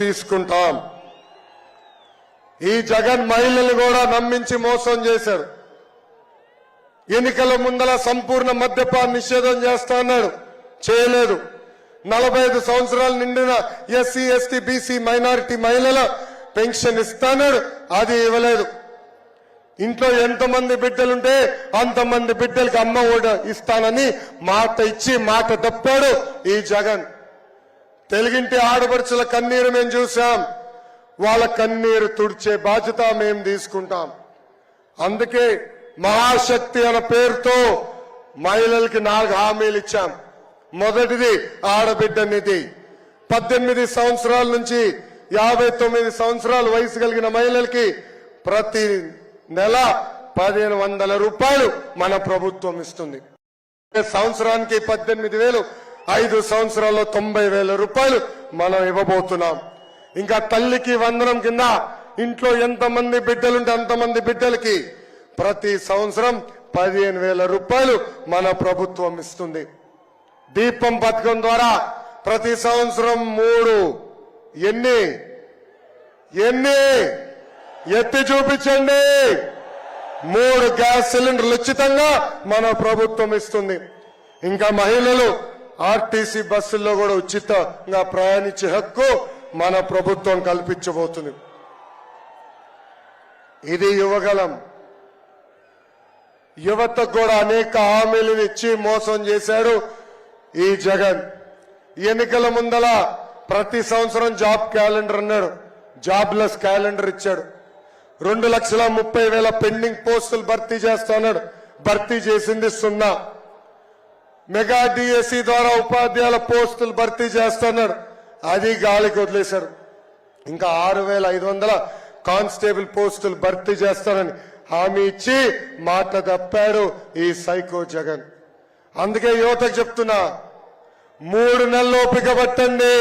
తీసుకుంటాం. ఈ జగన్ మహిళలు కూడా నమ్మించి మోసం చేశాడు. ఎన్నికల ముందల సంపూర్ణ మద్యపాన నిషేధం చేస్తా అన్నాడు, చేయలేదు. 45 సంవత్సరాలు నిండిన ఎస్సీ ఎస్టీ బీసీ మైనారిటీ మహిళల పెన్షన్ ఇస్తాన్నాడు, అది ఇవ్వలేదు. ఇంట్లో ఎంతమంది బిడ్డలుంటే అంతమంది బిడ్డలకి అమ్మ ఒడి ఇస్తానని మాట ఇచ్చి మాట తప్పాడు ఈ జగన్. తెలుగింటి ఆడపడుచుల కన్నీరు మేము చూసాం, వాళ్ళ కన్నీరు తుడిచే బాధ్యత మేము తీసుకుంటాం. అందుకే మహాశక్తి అనే పేరుతో మహిళలకి 4 హామీలు ఇచ్చాం. మొదటిది ఆడబిడ్డ నిధి. 18 సంవత్సరాల నుంచి 59 సంవత్సరాల వయసు కలిగిన మహిళలకి ప్రతి నెల 1500 రూపాయలు మన ప్రభుత్వం ఇస్తుంది. సంవత్సరానికి 18,000, 5 సంవత్సరాల్లో 90,000 రూపాయలు మనం ఇవ్వబోతున్నాం. ఇంకా తల్లికి వందనం కింద ఇంట్లో ఎంతమంది బిడ్డలుంటే అంతమంది బిడ్డలకి ప్రతి సంవత్సరం 15,000 రూపాయలు మన ప్రభుత్వం ఇస్తుంది. దీపం పథకం ద్వారా ప్రతి సంవత్సరం 3 ఎన్ని ఎత్తి చూపించండి, 3 గ్యాస్ సిలిండర్లు ఉచితంగా మన ప్రభుత్వం ఇస్తుంది. ఇంకా మహిళలు ఆర్టీసీ బస్సుల్లో కూడా ఉచితంగా ప్రయాణించే హక్కు మన ప్రభుత్వం కల్పించబోతుంది. ఇది యువగలం. యువతకు కూడా అనేక హామీలను ఇచ్చి మోసం చేశాడు ఈ జగన్. ఎన్నికల ముందల ప్రతి సంవత్సరం జాబ్ క్యాలెండర్ అన్నాడు, జాబ్లెస్ క్యాలెండర్ ఇచ్చాడు. 2,30,000 పెండింగ్ పోస్టులు భర్తీ చేస్తున్నాడు, భర్తీ చేసింది 0. మెగా డిఎస్సి ద్వారా ఉపాధ్యాయుల పోస్టులు భర్తీ చేస్తున్నాడు, అది గాలికి వదిలేశారు. ఇంకా 6,500 కానిస్టేబుల్ పోస్టులు భర్తీ చేస్తానని హామీ ఇచ్చి మాట తప్పాడు ఈ సైకో జగన్. అందుకే యువతకు చెప్తున్నా, 3 నెలలు ఓపిక పట్టండి.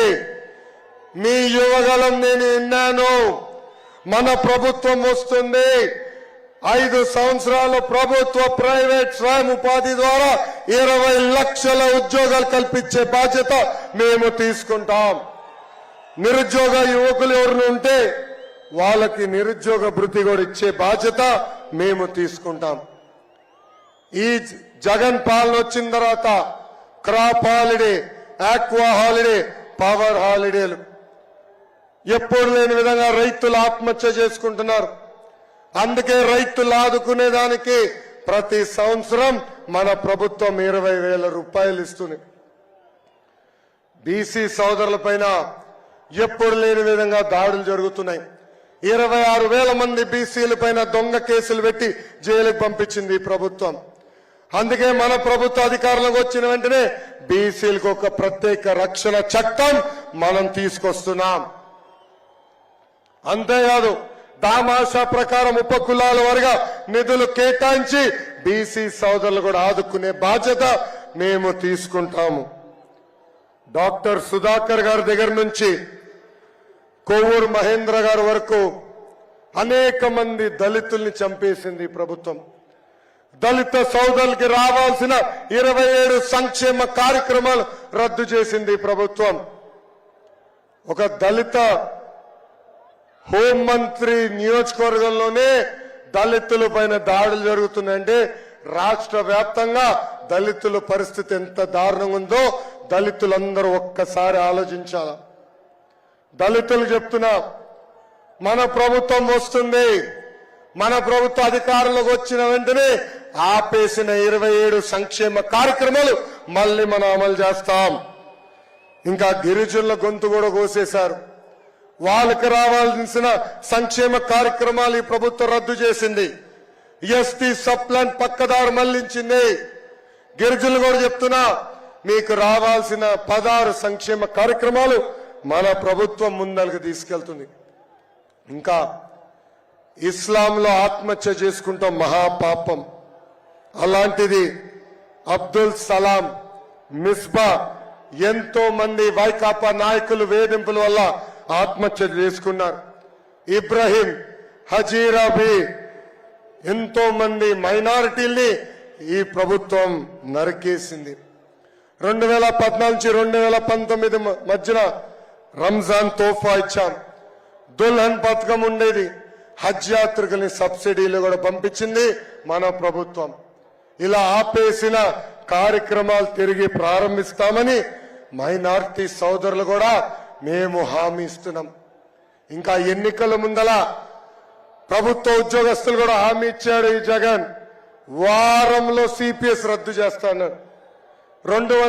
మీ యువగలం నేను విన్నాను, మన ప్రభుత్వం వస్తుంది. 5 సంవత్సరాల ప్రభుత్వ ప్రైవేట్ స్వయం ఉపాధి ద్వారా 20 లక్షల ఉద్యోగాలు కల్పించే బాధ్యత మేము తీసుకుంటాం. నిరుద్యోగ యువకులు ఎవరు ఉంటే వాళ్ళకి నిరుద్యోగ భృతి కూడా ఇచ్చే బాధ్యత మేము తీసుకుంటాం. ఈ జగన్ పాలన వచ్చిన తర్వాత crop holiday, aqua holiday, power హాలిడేలు ఎప్పుడు లేని విధంగా రైతులు ఆత్మహత్య చేసుకుంటున్నారు. అందుకే రైతులు ఆదుకునేదానికి ప్రతి సంవత్సరం మన ప్రభుత్వం 20,000 రూపాయలు ఇస్తుంది. బీసీ సోదరులపైన ఎప్పుడు లేని విధంగా దాడులు జరుగుతున్నాయి. 26,000 మంది బీసీల పైన దొంగ కేసులు పెట్టి జైలుకు పంపించింది ఈ ప్రభుత్వం. అందుకే మన ప్రభుత్వ అధికారంలోకి వచ్చిన వెంటనే బీసీలకు ఒక ప్రత్యేక రక్షణ చట్టం మనం తీసుకొస్తున్నాం. అంతేకాదు, దామాషా ప్రకారం ఉపకులాల వారిగా నిధులు కేటాయించి బీసీ సోదరులు కూడా ఆదుకునే బాధ్యత మేము తీసుకుంటాము. డాక్టర్ సుధాకర్ గారి దగ్గర నుంచి కొవ్వూరు మహేంద్ర గారి వరకు అనేక మంది దళితుల్ని చంపేసింది ఈ ప్రభుత్వం. దళిత సోదరులకి రావాల్సిన 27 సంక్షేమ కార్యక్రమాలు రద్దు చేసింది ఈ ప్రభుత్వం. ఒక దళిత హోంమంత్రి నియోజకవర్గంలోనే దళితుల పైన దాడులు జరుగుతున్నాయంటే రాష్ట్ర వ్యాప్తంగా దళితుల పరిస్థితి ఎంత దారుణంగా ఉందో దళితులందరూ ఒక్కసారి ఆలోచించాల. దళితులు చెప్తున్నా, మన ప్రభుత్వం వస్తుంది, మన ప్రభుత్వ అధికారంలోకి వచ్చిన వెంటనే ఆపేసిన 27 సంక్షేమ కార్యక్రమాలు మళ్ళీ మనం అమలు చేస్తాం. ఇంకా గిరిజనుల గొంతు కూడా కోసేశారు. వాళ్ళకి రావాల్సిన సంక్షేమ కార్యక్రమాలు ఈ ప్రభుత్వం రద్దు చేసింది. ఎస్టీ సప్లాన్ పక్కదారు మళ్లించింది. గిరిజనులు కూడా చెప్తున్నా, మీకు రావాల్సిన 16 సంక్షేమ కార్యక్రమాలు మన ప్రభుత్వం ముందరకు తీసుకెళ్తుంది. ఇంకా ఇస్లాంలో ఆత్మహత్య చేసుకుంటాం మహాపాపం. అలాంటిది అబ్దుల్ సలాం, మిస్బా, ఎంతో మంది వైకాపా నాయకులు వేధింపుల వల్ల ఆత్మహత్య చేసుకున్నారు. ఇబ్రహీం, హజీరాబీ, ఎంతో మంది మైనారిటీల్ని ఈ ప్రభుత్వం నరికేసింది. 2014 నుంచి 2019 మధ్యన రంజాన్ తోఫా ఇచ్చాం, దుల్హన్ పథకం ఉండేది, హజ్ యాత్రికుల్ని సబ్సిడీలు కూడా పంపించింది మన ప్రభుత్వం. ఇలా ఆపేసిన కార్యక్రమాలు తిరిగి ప్రారంభిస్తామని మైనారిటీ సోదరులు కూడా మేము హామీ ఇస్తున్నాం. ఇంకా ఎన్నికల ముందల ప్రభుత్వ ఉద్యోగస్తులు కూడా హామీ ఇచ్చాడు ఈ జగన్, వారంలో సిపిఎస్ రద్దు చేస్తాను. 200